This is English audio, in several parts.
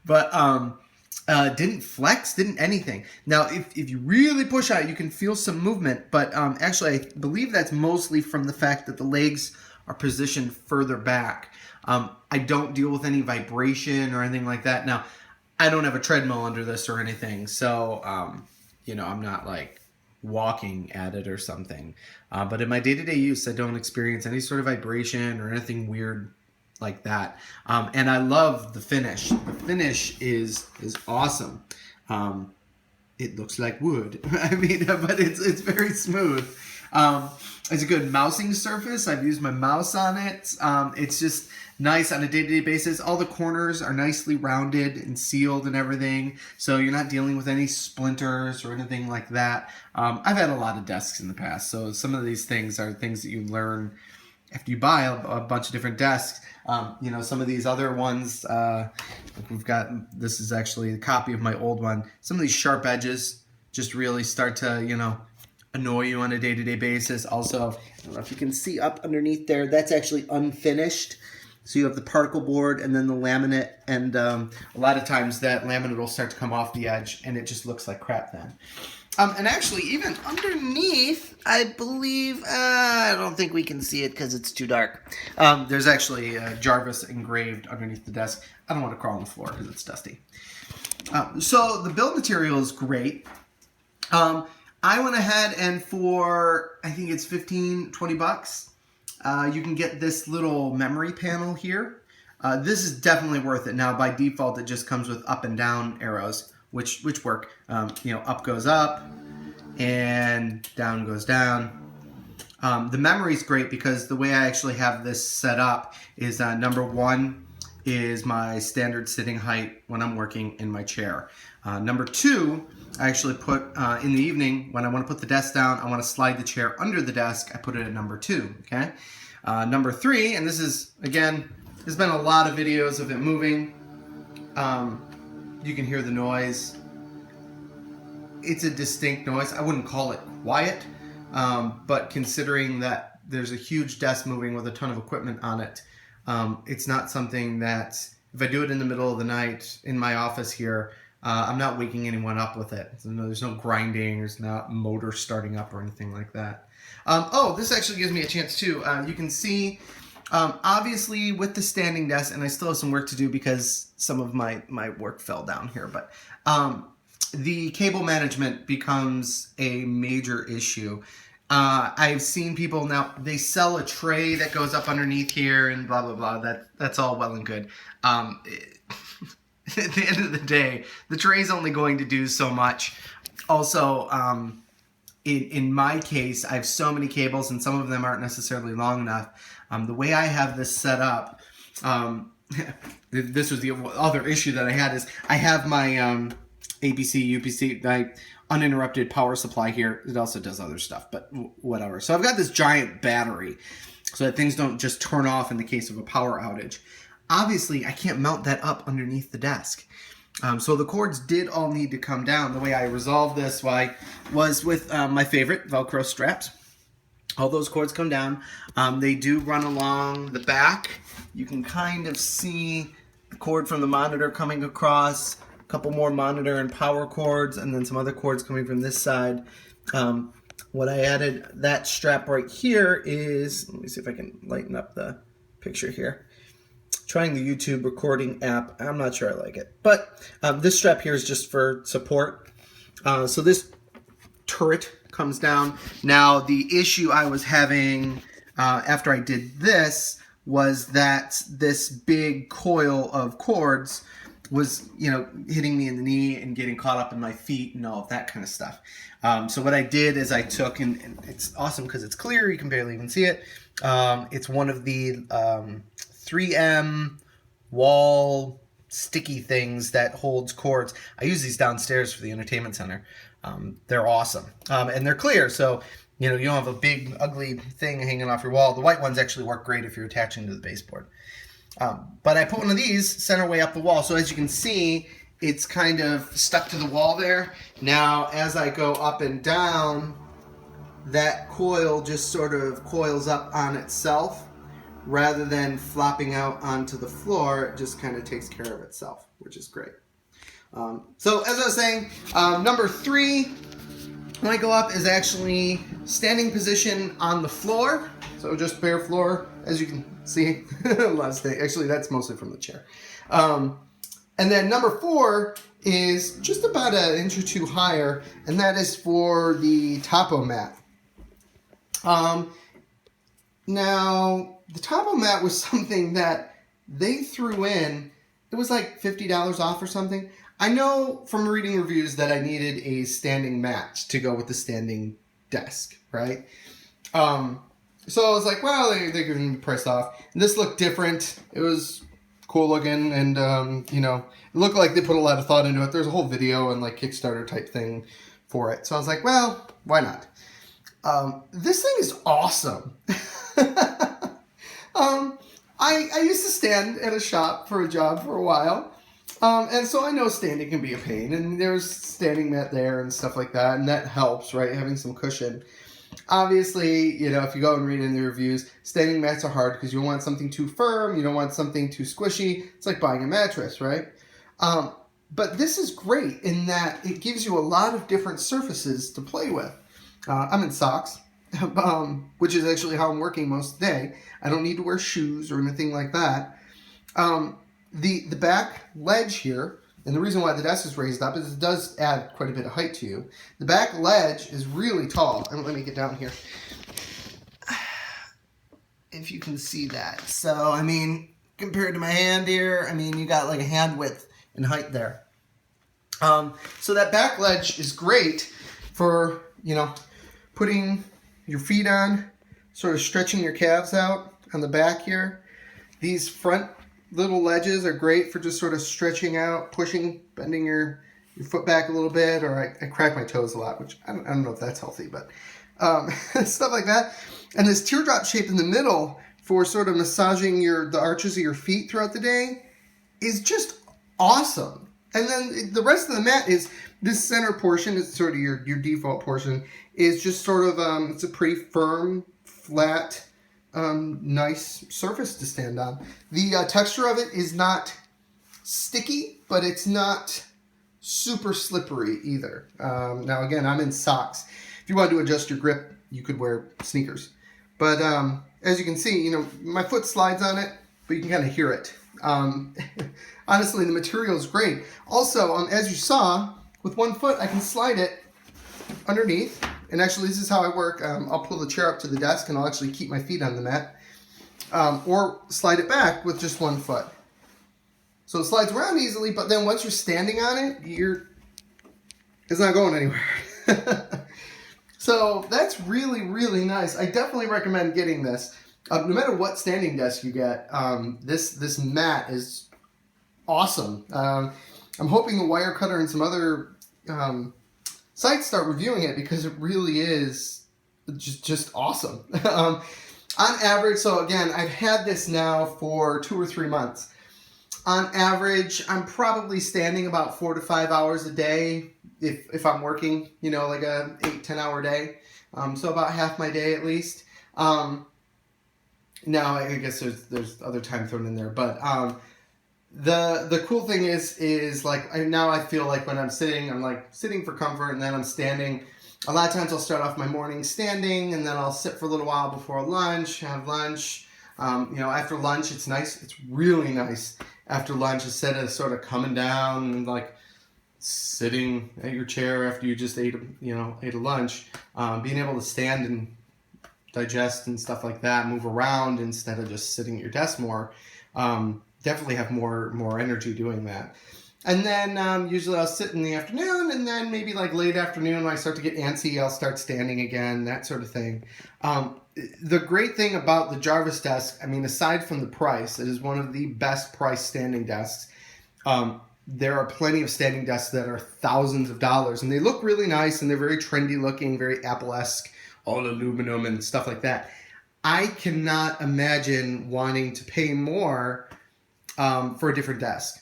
but didn't flex, didn't anything. Now, if you really push out, you can feel some movement, but actually I believe that's mostly from the fact that the legs are positioned further back. I don't deal with any vibration or anything like that. Now, I don't have a treadmill under this or anything, so I'm not like walking at it or something. But in my day-to-day use, I don't experience any sort of vibration or anything weird like that. And I love the finish. The finish is awesome. It looks like wood. I mean, but it's very smooth. It's a good mousing surface. I've used my mouse on it. It's just nice on a day-to-day basis. All the corners are nicely rounded and sealed and everything, so you're not dealing with any splinters or anything like that. I've had a lot of desks in the past, so some of these things are things that you learn after you buy a bunch of different desks. Some of these other ones, this is actually a copy of my old one. Some of these sharp edges just really start to, annoy you on a day-to-day basis. Also, I don't know if you can see up underneath there, that's actually unfinished. So you have the particle board and then the laminate, and a lot of times that laminate will start to come off the edge and it just looks like crap then. And actually, even underneath, I believe, I don't think we can see it because it's too dark. There's actually Jarvis engraved underneath the desk. I don't want to crawl on the floor because it's dusty. So the build material is great. I went ahead and for, I think it's 15, 20 bucks, you can get this little memory panel here. This is definitely worth it. Now, by default, it just comes with up and down arrows, which work. Up goes up and down goes down. The memory is great because the way I actually have this set up is number one is my standard sitting height when I'm working in my chair. Number two, I actually put in the evening when I want to put the desk down, I want to slide the chair under the desk, I put it at number two, okay? Number three, and this is, again, there's been a lot of videos of it moving. You can hear the noise. It's a distinct noise. I wouldn't call it quiet, but considering that there's a huge desk moving with a ton of equipment on it, it's not something that, if I do it in the middle of the night in my office here, I'm not waking anyone up with it. So there's no grinding, there's not motor starting up or anything like that. This actually gives me a chance too. You can see, obviously with the standing desk, and I still have some work to do because some of my work fell down here, but the cable management becomes a major issue. I've seen people now, they sell a tray that goes up underneath here and blah, blah, blah. That's all well and good. At the end of the day, the tray is only going to do so much. Also, in my case, I have so many cables and some of them aren't necessarily long enough. The way I have this set up, this was the other issue that I had, is I have my ABC, UPC, my uninterrupted power supply here. It also does other stuff, but whatever. So I've got this giant battery so that things don't just turn off in the case of a power outage. Obviously, I can't mount that up underneath the desk. So the cords did all need to come down. The way I resolved this was with my favorite, Velcro straps. All those cords come down. They do run along the back. You can kind of see the cord from the monitor coming across, a couple more monitor and power cords, and then some other cords coming from this side. What I added, that strap right here is, let me see if I can lighten up the picture here. Trying the YouTube recording app. I'm not sure I like it. But this strap here is just for support. So this turret comes down. Now, the issue I was having after I did this was that this big coil of cords was, hitting me in the knee and getting caught up in my feet and all of that kind of stuff. So what I did is I took, and it's awesome because it's clear. You can barely even see it. It's one of the 3M wall sticky things that holds cords. I use these downstairs for the entertainment center. They're awesome. And they're clear, so you don't have a big ugly thing hanging off your wall. The white ones actually work great if you're attaching to the baseboard. But I put one of these center way up the wall, so as you can see, it's kind of stuck to the wall there. Now, as I go up and down, that coil just sort of coils up on itself. Rather than flopping out onto the floor, it just kind of takes care of itself. which is great. So as I was saying, number 3, when I go up, is actually standing position on the floor. So just bare floor, as you can see. A lot of staying. Actually, that's mostly from the chair. And then number 4 is just about an inch or 2 higher, and that is for the Topo mat. Now, the Topo mat was something that they threw in. It was like $50 off or something. I know from reading reviews that I needed a standing mat to go with the standing desk, right? So I was like, well, they're going to be priced off. And this looked different. It was cool looking, and you know, it looked like they put a lot of thought into it. There's a whole video and like Kickstarter type thing for it. So I was like, well, why not? This thing is awesome. I used to stand at a shop for a job for a while. And so I know standing can be a pain, and there's standing mat there and stuff like that, and that helps, right? Having some cushion. Obviously, you know, if you go and read in the reviews, standing mats are hard because you don't want something too firm, you don't want something too squishy. It's like buying a mattress, right? But this is great in that it gives you a lot of different surfaces to play with. I'm in socks, which is actually how I'm working most of the day. I don't need to wear shoes or anything like that. The back ledge here, and the reason why the desk is raised up is it does add quite a bit of height to you. The back ledge is really tall. And let me get down here. If you can see that. So, I mean, compared to my hand here, I mean, you got like a hand width in height there. So that back ledge is great for, you know, putting your feet on, sort of stretching your calves out on the back here. These front little ledges are great for just sort of stretching out, pushing, bending your foot back a little bit, or I crack my toes a lot, which I don't know if that's healthy, but stuff like that. And this teardrop shape in the middle for sort of massaging the arches of your feet throughout the day is just awesome. And then the rest of the mat is this center portion is sort of your default portion is just sort of it's a pretty firm, flat, nice surface to stand on. The texture of it is not sticky, but it's not super slippery either. Now again, I'm in socks. If you want to adjust your grip, you could wear sneakers. But as you can see, you know, my foot slides on it, but you can kind of hear it. Honestly, the material is great. Also, as you saw, with one foot, I can slide it underneath. And actually, this is how I work. I'll pull the chair up to the desk, and I'll actually keep my feet on the mat. Or slide it back with just one foot. So it slides around easily, but then once you're standing on it, it's not going anywhere. So that's really, really nice. I definitely recommend getting this. No matter what standing desk you get, this mat is awesome. I'm hoping the Wirecutter and some other sites start reviewing it because it really is just awesome. On average, so again, I've had this now for 2 or 3 months. On average, I'm probably standing about 4 to 5 hours a day if I'm working, you know, like a 8-10 hour day. So about half my day at least. Now I guess there's other time thrown in there, but the cool thing is like now I feel like when I'm like sitting for comfort, and then I'm standing. A lot of times I'll start off my morning standing, and then I'll sit for a little while before lunch, have lunch. You know, after lunch, it's nice. It's really nice after lunch instead of sort of coming down and like sitting at your chair after you just ate a lunch. Being able to stand and digest and stuff like that, move around instead of just sitting at your desk more. Definitely have more energy doing that. And then usually I'll sit in the afternoon, and then maybe like late afternoon when I start to get antsy, I'll start standing again, that sort of thing. The great thing about the Jarvis desk, I mean, aside from the price, it is one of the best priced standing desks. There are plenty of standing desks that are thousands of dollars, and they look really nice, and they're very trendy looking, very Apple-esque, all aluminum and stuff like that. I cannot imagine wanting to pay more for a different desk.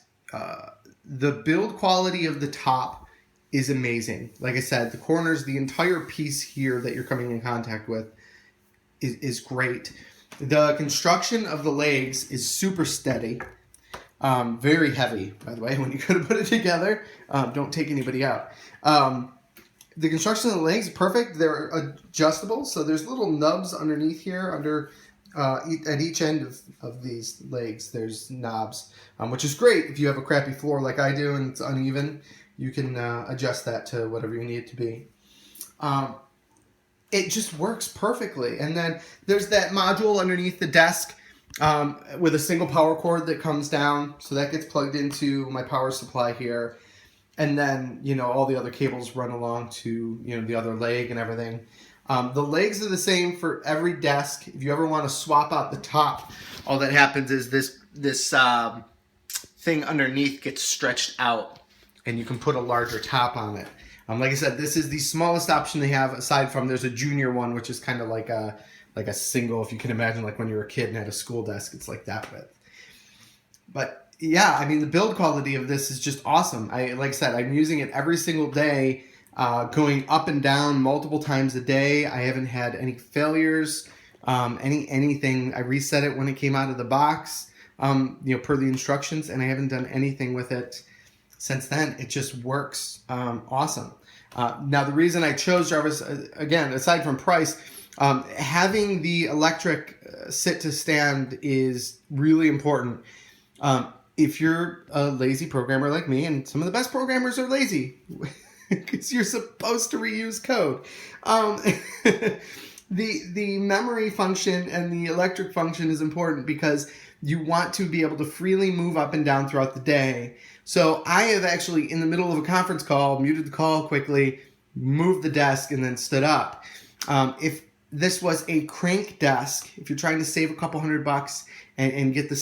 The build quality of the top is amazing. Like I said, the corners, the entire piece here that you're coming in contact with is great. The construction of the legs is super steady. Very heavy, by the way, when you go to put it together. Don't take anybody out. The construction of the legs, perfect. They're adjustable, so there's little nubs underneath here, at each end of these legs. There's knobs, which is great if you have a crappy floor like I do and it's uneven. You can adjust that to whatever you need it to be. It just works perfectly. And then there's that module underneath the desk with a single power cord that comes down, so that gets plugged into my power supply here. And then, all the other cables run along to, the other leg and everything. The legs are the same for every desk. If you ever want to swap out the top, all that happens is this thing underneath gets stretched out, and you can put a larger top on it. Like I said, this is the smallest option they have, aside from there's a junior one, which is kind of like a single, if you can imagine, like when you were a kid and had a school desk, it's like that width. But yeah, I mean, the build quality of this is just awesome. Like I said, I'm using it every single day, going up and down multiple times a day. I haven't had any failures, anything. I reset it when it came out of the box, per the instructions, and I haven't done anything with it since then. It just works awesome. Now, the reason I chose Jarvis, again, aside from price, having the electric sit to stand is really important. If you're a lazy programmer like me, and some of the best programmers are lazy because you're supposed to reuse code, the memory function and the electric function is important because you want to be able to freely move up and down throughout the day. So I have actually, in the middle of a conference call, muted the call quickly, moved the desk, and then stood up. If this was a crank desk, if you're trying to save a couple $100 and get the